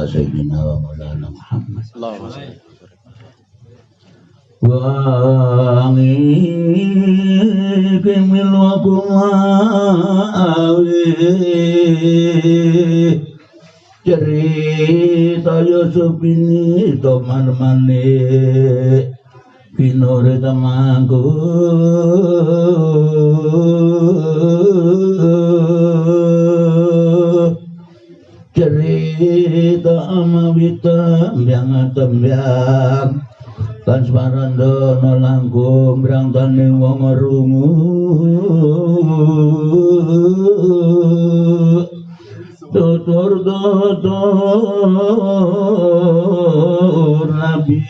sayyidina wa maulana Muhammad. Wangi kemil wa kumawi cerita Yusuf ini toman-mane kinore tamangku cerita amawita tembyang kan smarandana langkung brangtaning wong rungu tutur Nabi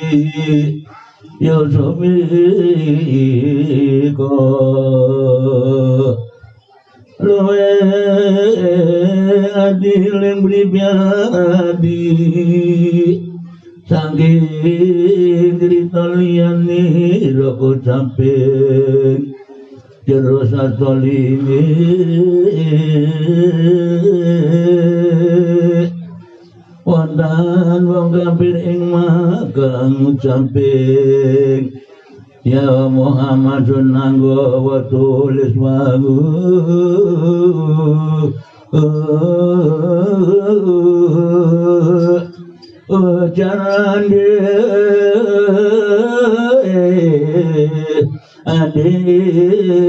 Yusuf iko luwe adil yang pribadi saking cerita liyane roko samping jero satolime wonten wong kafir ing makang samping ya Muhammadun nanggo wa tulis wagu jalan adika